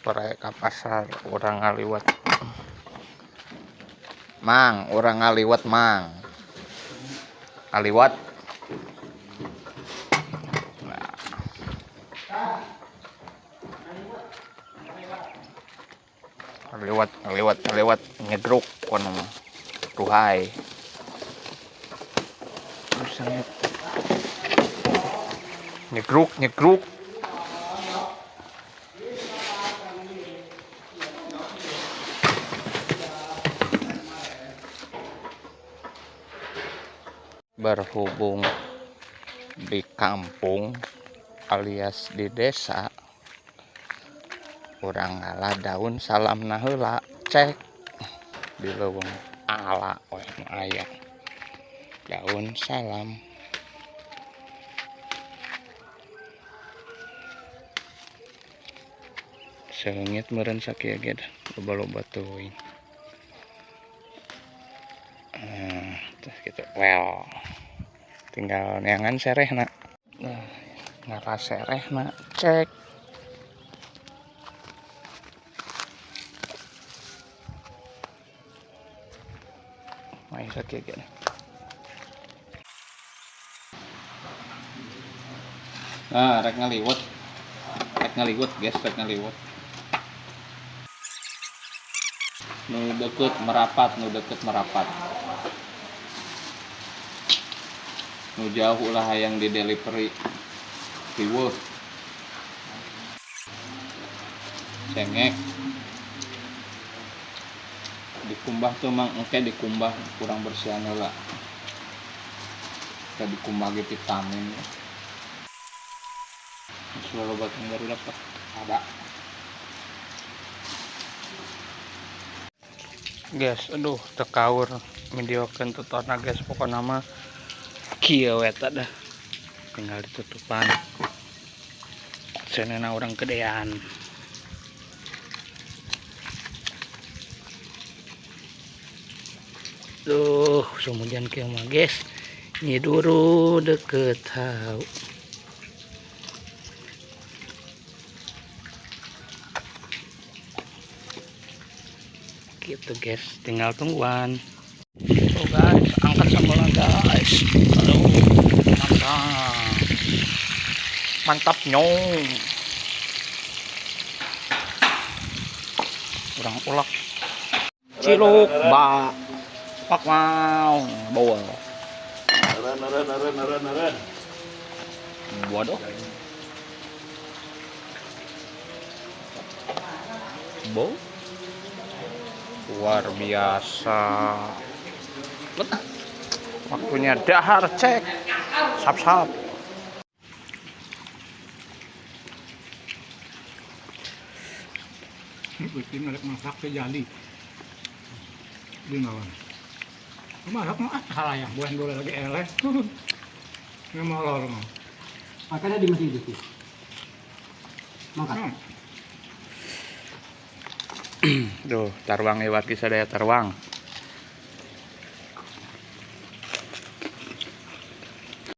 sore ka pasar orang ngaliwat mang, orang ngaliwat mang, ngaliwat. Nah. ngaliwat nyegruk kono mah ruhai nyegruk berhubung di kampung alias di desa urang ngalah daun salamna heula cek di leuweung ala we nu aya daun salam. Seungit meureun sakieu ge loba-loba teuing. Terus gitu. Well. Tinggal neangan serehna. Nah, ngara serehna cek. Mai sakieu ge. Nah, rek ngaliwat guys, rek ngaliwat. Nu deket merapat. Nu jauh ulah hayang di delivery. Riweuh. Cengek. Dikumbah tuh mang engke dikumbah kurang bersihan heula. Kita dikumbah ge vitamin. Selalu obat yang baru dapat ada. Guys, aduh tekaur mediokeun tutona guys, pokokna mah kieu eta dah. Tinggal ditutupan. Cenena urang gedean. Duh, sumujan kieu mah guys. Nyi duru deket hau. Gitu guys, tinggal tungguan. So guys, angkat sambalnya guys. Aduh, mantap nyong. Urang ulek ciluk ba pak mau bawa neren waduh bau luar biasa. Waktunya dahar cek sap ini bikin mereka masak ke jali di ngawan masak mah halayang bukan boleh lagi eleh ini molor mah makanya di masjid itu makan Duh, tarwang lewat kisah daya tarwang.